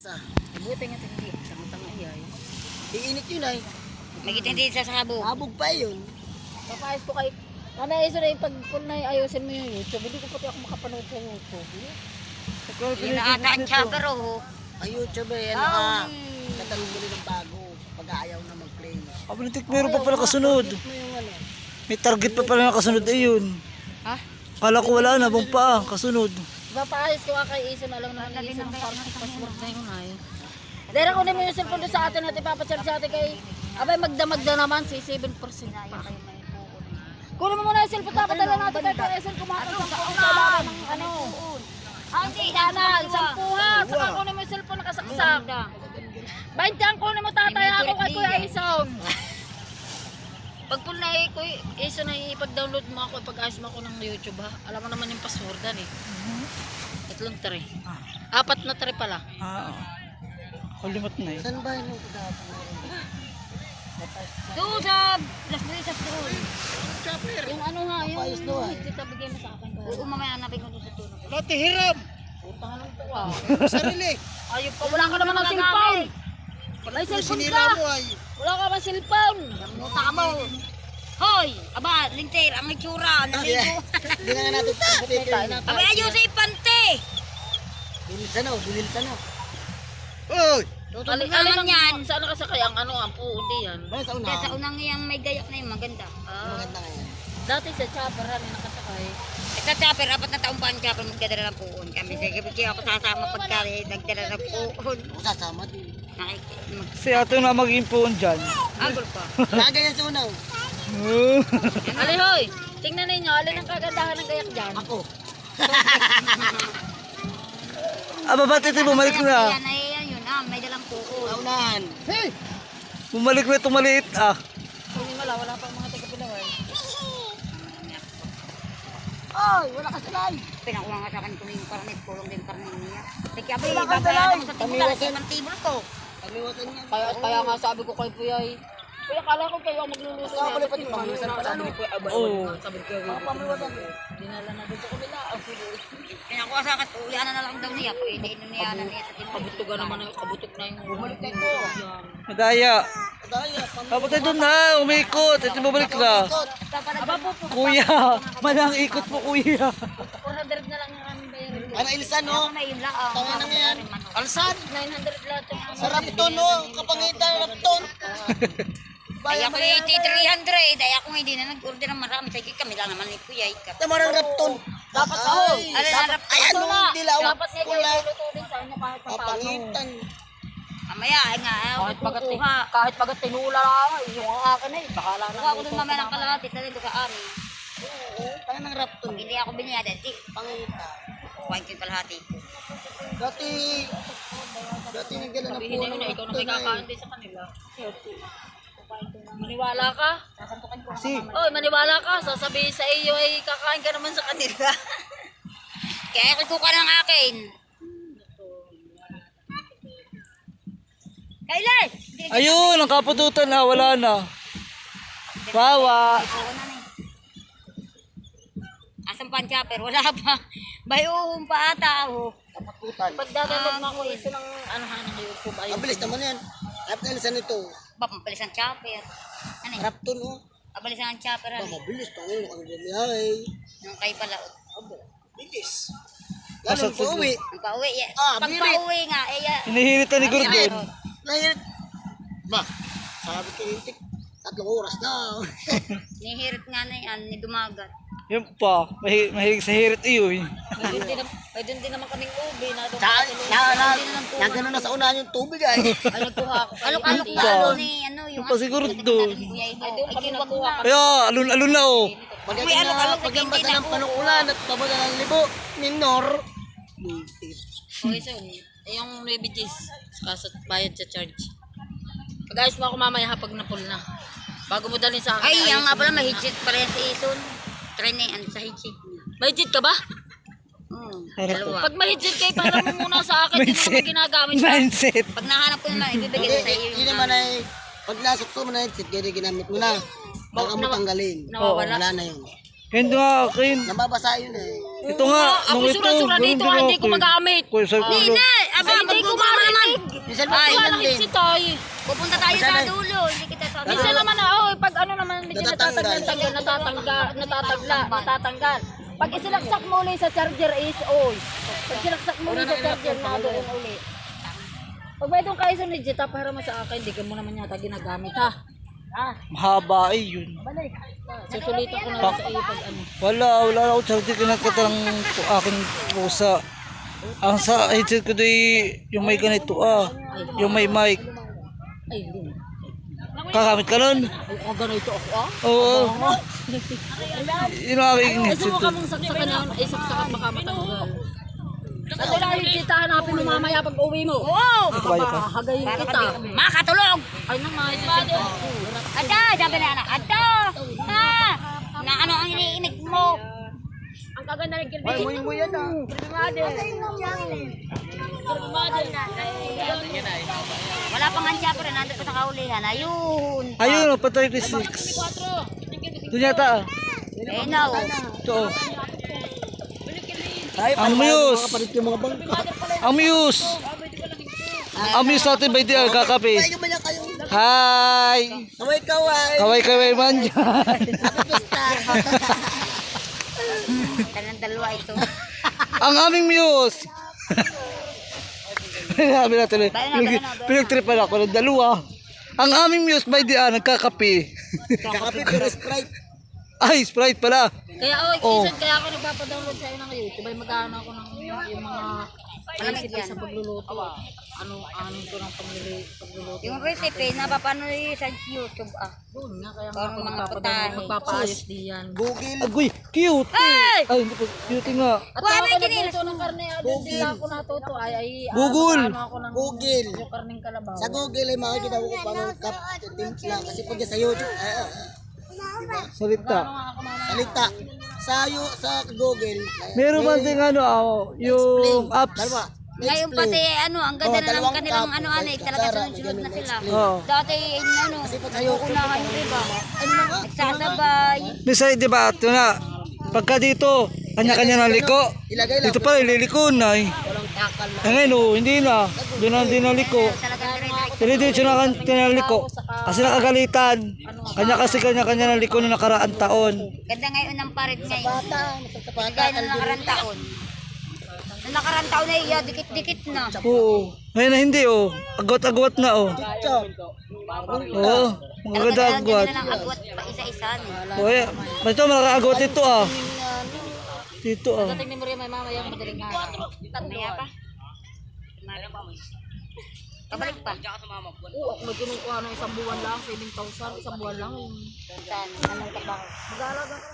Buti nga hindi. Tanga-tanga iyay. Iinit yun ay. Nagitindi sa sabog. Habog pa yun. Papayos ko kay... Mamaya isa na yung pag na ayusin mo yung YouTube. Hindi ko pati ako makapanood sa YouTube. Yun na ata ang chopper oh. Ang YouTube eh, ano ka? Katanong mo rin ng bago. Pag ayaw na mag-play. Abalitik, meron pa pala kasunod. Mo yung ano. May target pa pala na kasunod ayun. Ha? Kala ko wala na, bang pa, kasunod. Diba paayos ko kay Isa na lang na Isa ng password na yun ay. Dera kunin mo yung cellphone doon sa atin at ipapacharge sa atin kay... Abay magdamagda naman si 7% pa. Kunin mo muna yung cellphone tapos dala natin kay PSL kumakon sa kailangan ng ano. Hindi, danan, sampuhan. Saka kunin mo yung cellphone nakasaksak. 20 ang kunin mo tatay ako kay Kuya Ison. Pag full na Ison na ipag-download mo ako, ipag-ayos mo ako ng YouTube ha. Alam mo naman yung passwordan eh. Tatlong tray. Apat na tray pala. Kalimot na eh. Saan ba yun yung kadapo? Doon sa Las Brisas doon. Chopper. Yung ano ha, yung Papayos doon. kita bigyan mo sa akin. Oo, mamaya hanapin ko doon sa tunog. Lati hiram. Putang anong to ah. Sarili. Ayun pa, wala ka naman ng cellphone. May cellphone Sinira ka. mo ay. Wala ka man cellphone. Muta mo. Hoy, aba, linter, ang itsura, naligo. Hindi na nga natin tapit. Abay, ayun sa ipante. Binilsan o, binilsan o. Uy! Alin yan? Saan nakasakay ang ano, ang puudi yan? Ba sa una? Kaya sa unang iyang may gayak na yung maganda. Maganda nga yan. Dati sa chopper, ano nakasakay? Sa chopper, 4 na taong pa ang chopper magdadala ng puon. Kami sige ako sasama pagkali, nagdala ng puon. Ako sasama din. Si ate na maging puon dyan. Agol pa. Nagayan sa una o. Alihoy, tingnan ninyo, alin ang kagandahan ng gayak dyan? Ako. Aba, ba't ito bumalik na? Yan ay yun may dalang puon. Naunahan. Hey! Bumalik na itong maliit Kunin mo lang, wala pang mga taga-pilaway. Oy! Wala ka salay! Pinakuha nga sa akin kung yung karnit, kulong din karnit niya. Kaya ba, Wala ka babayaran salay. ko sa tibulan, sa ibang tibol ko. Pagmiwasan niya. Kaya nga sabi ko kay Puyay, Kuya, kala ko kayo ang magluluto. Kasama ko lang pati pamiwasan pala, no? Oo. Sabi ko kayo, dinala na doon sa kabila. Pinakuha sa akin, uyan na lang daw niya. Pwede niya na niya sa tibulan. Kabutugan naman, kabutok na yung bumalik na ito. Madaya. Daya, Kapatay doon na, umikot. Ito bumalik na. Aba po, Kuya, malang ikot mo kuya. 400 na lang yung aming bayaran. Ano ilsan, no? May yun lang. Tanga na nga yan. Alsan! 900 lahat yung aming. Sa Rapton, no? Kapangitan, Rapton. Kaya ako 300, ay ako hindi na nag-order ng marami. Sige kami lang naman ni Kuya. Tamarang Rapton. Dapat Ay, ako. dapat- ayan, no, dilaw. Dapat niya Pula. yung luto din sa inyo kahit pa paano. Kapangitan. Mamaya, ay nga, kahit pagat tinula lang, yung akin eh. Bakala na. Ako dun mamaya ng kalahati, talaga sa ari. Tanga ng Rapton. Pag hindi ako biniyada, di. Pangitan. Kuhain ko yung kalahati ko. Dati nagdala ng Sabihin puno na ng ikaw na Rapton may kakain ay. din sa kanila. Maniwala ka? Si. Oy, maniwala ka. Sasabihin sa iyo ay kakain ka naman sa kanila. Kaya ako kuka ng akin. Kailan? Ayun, ang kapututan na, wala na. Bawa. Asan pa ang chopper? Wala pa. Bayuhong pa ata ako. Kapututan. Pag dadalog mo ako ito ng anahan ng YouTube. Ang bilis naman yan. Dapat nalisan ito. Ba, mabilis ang chopper. Ano yun? Rapton, no? Mabilis ang chopper. Ba, Ano? mabilis. Tangin, ang bumiyahe. Nung kayo pala. Bilis. Lalo pa uwi. Ang pauwi. Pag birit. pauwi nga, Hinihilitan ni Gordon. Nahirit. Ba, sabi ko yung 3 oras na. nihirit nga na yan, ni dumagat. Yun pa, mahilig sa hirit iyo eh. May din naman kaming ubi na doon. Na gano'n na sa unahan yung tubig ay. Ay, nagkuha ako. Alok-alok Yun na pa. ano ni, ano, yung... Yun pa siguro doon. Ay, doon kami nagkuha. Kaya, alun-alun na oh. Pagdating na paglambas na ng panukulan at pababa ng libo, minor. Okay, so, yung rebages, saka bayad sa charge. Pag-ayos mo ako mamaya ha, pag napul na. Bago mo dalhin sa akin. Ay, yan nga pala, may hijit pala yan sa Ison. Try na yan sa hijit. May hijit ka ba? Dalawa. Pag may hijit kayo, para mo muna sa akin, hindi mo naman ginagamit pa. Mindset. Pag nahanap ko naman, ibibigay ko sa iyo. Hindi naman ay, pag nasukso mo na yun, kaya ginamit mo na. Baka mo tanggalin. Nawawala. Wala na yun. Yan nga, Kin. Nababasa yun eh. Ito nga, Ako nung ito, sura-sura ganun dito, din hindi ako ko eh. magamit. Kuya, sabi ko, Aba, hindi ko magamit. Pupunta tayo sa dulo, hindi kita sa Minsan naman pag ano naman hindi natatanggal. Pag isilaksak mo ulit sa charger is on. Pag silaksak mo ulit sa charger na doon ulit. Pag may doon kayo sa Nigita, para mo sa akin, hindi ka mo naman yata ginagamit ha. Mahaba yun. Susulitan ko na lang sa iyo pag ano. Wala ako charger kinakata ng aking pusa. Ang sa headset ko doy yung may ganito yung may mic. Ay, hindi. Kakamit ka nun? Ay, ganito ako Oo. Yun ang aking Ay, headset. subukan mong saksakan na ay saksakan baka matanggal. At wala yung kita hanapin mo mamaya pag uwi mo. Oo! Hagayin kita. Makatulog! Ay nang mga ito. Ada, sabi na anak, ada! Ha! Na ano ang iniinig mo? Ang kaganda ng kilbi. Ay, mo yan Wala pang hansya pa rin, nandun pa sa kaulihan. Ayun! Ayun, patay 36. Doon yata Eh, no. Ito Ang Muse. Ang Muse. Ang Muse natin ba hindi kakape? Hi. Kaway man dyan. Talang dalawa ito. Ang aming Muse. Sabi natin, pinagtripan ako ng dalawa. Ang aming Muse by the nagkakape. Kakape pero Sprite. Ay, Sprite pala. Kaya kaya ako nagpapadownload sa'yo ng YouTube. Ay mag-ano ako ng yung mga recipe sa pagluluto. Ano ko ng pagluluto. Yung recipe, napapanood sa YouTube Doon nga kaya Parang ako mga magpapaayos diyan. Google. Agoy, cute. Ay, hindi po, cute nga. At ako nagluto ng karne, doon sila ako natuto ay Google. ano ako ng Google. yung karneng kalabaw. Sa Google ay makikita ko kung paano timpla. Kasi pag sa YouTube, Salita. salita. Sa Google. Meron man din yung apps. Dalawa. Ngayon pati ang ganda na ng dalawang kanilang cup, talaga Sarah, sunod-sunod na sila. Oo. Dati unahan yung iba. Nagsasabay. Bisa, di ba, ito na. Pagka dito, kanya-kanya na liko. Ilagay lang. Dito pa, ililiko na eh. Ngayon, hindi na. Doon na din naliko. Talaga Diretso na kanya-liko. Kasi nakagalitan. Kanya-kanya na liko na nakaraan taon. Ganda ngayon ng parit ngayon. Gaya ng nakarang taon. Nung nakarang taon na iya, dikit-dikit na. Oo. Ngayon na hindi Agwat-agwat na Oo. Maganda agwat. Ganda ng agwat pa isa-isa. Oye, ito malaka-agwat ito Dito Tingnan mo rin may mamaya madaling araw. Maya pa. Kabalik pa. Oo, ako nagkinukuha ng isang buwan lang, 7,000, isang buwan lang. Saan? Anong trabaho? Mag-aalaga ka.